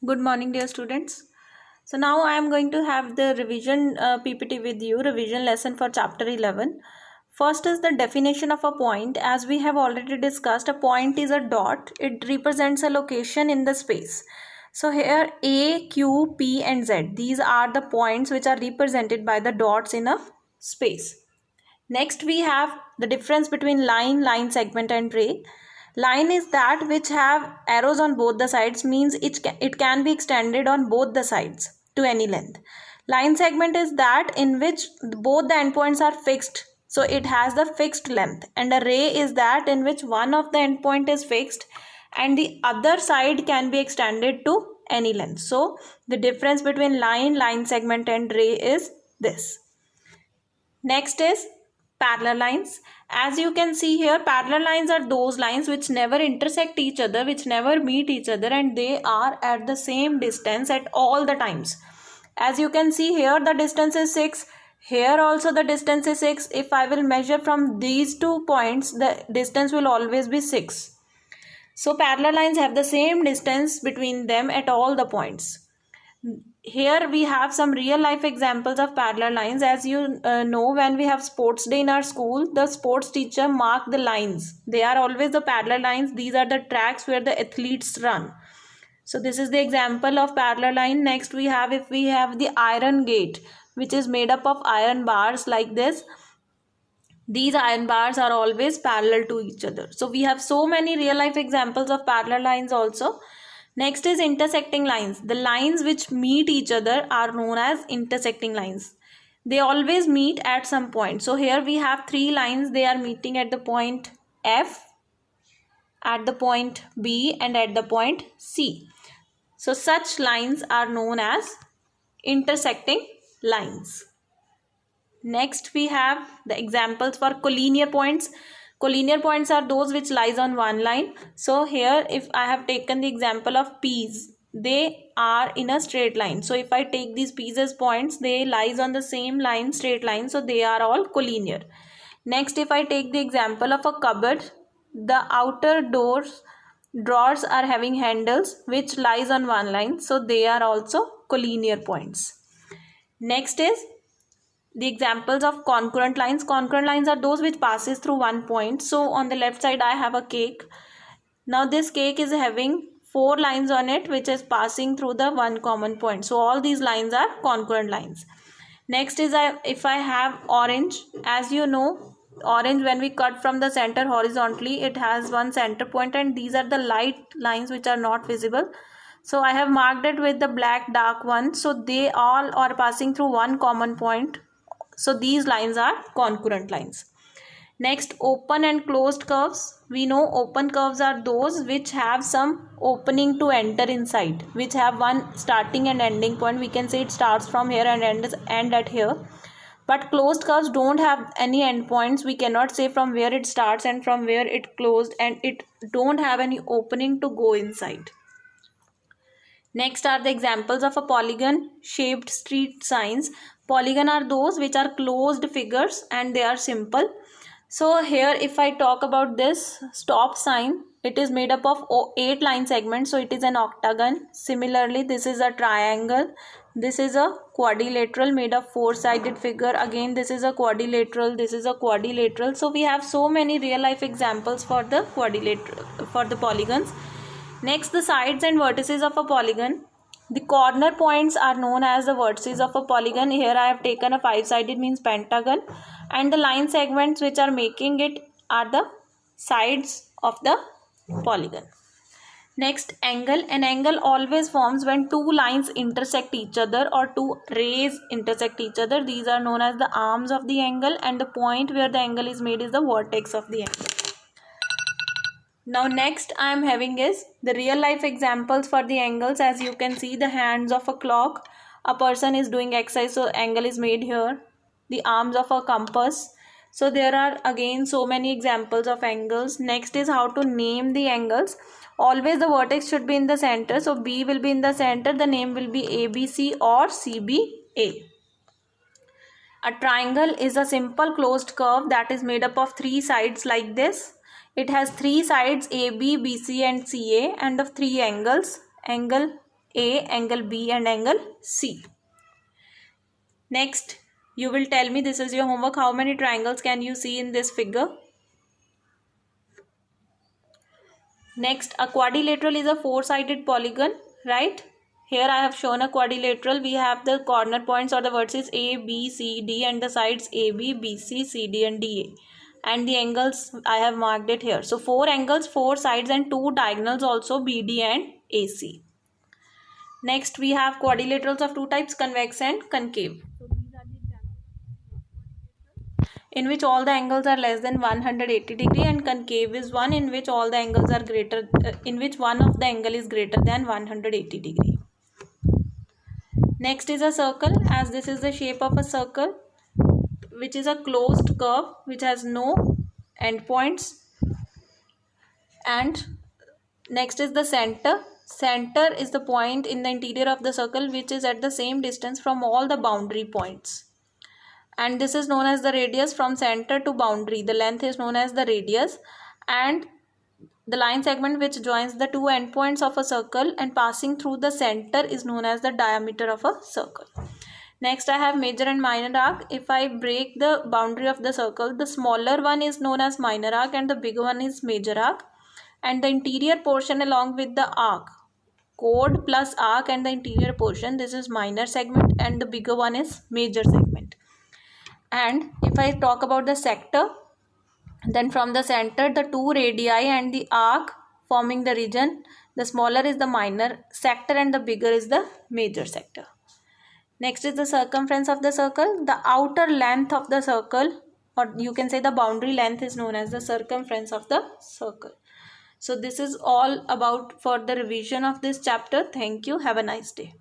Good morning, dear students. So now I am going to have the revision PPT with you, revision lesson for chapter 11. First is the definition of a point. As we have already discussed, a point is a dot. It represents a location in the space. So here A, Q, P and Z. These are the points which are represented by the dots in a space. Next we have the difference between line, line segment and ray. Line is that which have arrows on both the sides, means it can be extended on both the sides to any length. Line segment is that in which both the endpoints are fixed, so it has the fixed length. And a ray is that in which one of the endpoint is fixed and the other side can be extended to any length. So the difference between line, line segment and ray is this. Next is parallel lines. As you can see here, parallel lines are those lines which never intersect each other, which never meet each other, and they are at the same distance at all the times. As you can see here, the distance is 6. Here also the distance is 6. If I will measure from these 2 points, the distance will always be 6. So parallel lines have the same distance between them at all the points. Here we have some real life examples of parallel lines. As you know, when we have sports day in our school, the sports teacher mark the lines. They are always the parallel lines. These are the tracks where the athletes run. So this is the example of parallel line. Next we have, if we have the iron gate, which is made up of iron bars like this. These iron bars are always parallel to each other. So we have so many real life examples of parallel lines also. Next is intersecting lines. The lines which meet each other are known as intersecting lines. They always meet at some point. So here we have 3 lines. They are meeting at the point F, at the point B and at the point C. So such lines are known as intersecting lines. Next we have the examples for collinear points. Collinear points are those which lies on one line. So here if I have taken the example of P's, they are in a straight line. So if I take these P's as points, they lies on the same line, straight line. So they are all collinear. Next, if I take the example of a cupboard, the outer drawers are having handles which lies on one line. So they are also collinear points. Next is the examples of concurrent lines. Concurrent lines are those which passes through one point. So on the left side I have a cake. Now this cake is having 4 lines on it which is passing through the one common point. So all these lines are concurrent lines. Next is if I have orange. As you know, orange, when we cut from the center horizontally, it has one center point and these are the light lines which are not visible. So I have marked it with the black dark one. So they all are passing through one common point. So these lines are concurrent lines. Next, open and closed curves. We know open curves are those which have some opening to enter inside, which have one starting and ending point. We can say it starts from here and end at here. But closed curves don't have any end points. We cannot say from where it starts and from where it closed, and it don't have any opening to go inside. Next are the examples of a polygon shaped street signs. Polygon are those which are closed figures and they are simple. So here if I talk about this stop sign, it is made up of 8 line segments. So it is an octagon. Similarly, this is a triangle. This is a quadrilateral made of 4-sided figure. Again, this is a quadrilateral. This is a quadrilateral. So we have so many real life examples for the quadrilateral, for the polygons. Next, the sides and vertices of a polygon. The corner points are known as the vertices of a polygon. Here I have taken a 5-sided, means pentagon, and the line segments which are making it are the sides of the polygon. Next, angle. An angle always forms when 2 lines intersect each other or 2 rays intersect each other. These are known as the arms of the angle, and the point where the angle is made is the vertex of the angle. Now next I am having is the real life examples for the angles. As you can see, the hands of a clock, a person is doing exercise, so angle is made here. The arms of a compass. So there are again so many examples of angles. Next is how to name the angles. Always the vertex should be in the center. So B will be in the center. The name will be ABC or CBA. A triangle is a simple closed curve that is made up of 3 sides like this. It has 3 sides, AB, BC and CA, and of 3 angles. Angle A, angle B and angle C. Next, you will tell me, this is your homework, how many triangles can you see in this figure? Next, a quadrilateral is a four-sided polygon, right? Here I have shown a quadrilateral. We have the corner points or the vertices A, B, C, D and the sides AB, BC, CD and DA. And the angles I have marked it here. So 4 angles, 4 sides and 2 diagonals also, BD and AC. Next, we have quadrilaterals of two types, convex and concave. So these are the examples in which all the angles are less than 180 degree, and concave is one in which all the angles are greater, in which one of the angle is greater than 180 degree. Next is a circle, as this is the shape of a circle, which is a closed curve which has no endpoints. And next is the center. Center is the point in the interior of the circle which is at the same distance from all the boundary points. And this is known as the radius from center to boundary. The length is known as the radius, and the line segment which joins the two endpoints of a circle and passing through the center is known as the diameter of a circle. Next, I have major and minor arc. If I break the boundary of the circle, the smaller one is known as minor arc and the bigger one is major arc. And the interior portion along with the arc, chord plus arc and the interior portion, this is minor segment and the bigger one is major segment. And if I talk about the sector, then from the center, the two radii and the arc forming the region, the smaller is the minor sector and the bigger is the major sector. Next is the circumference of the circle. The outer length of the circle, or you can say the boundary length, is known as the circumference of the circle. So this is all about for the revision of this chapter. Thank you. Have a nice day.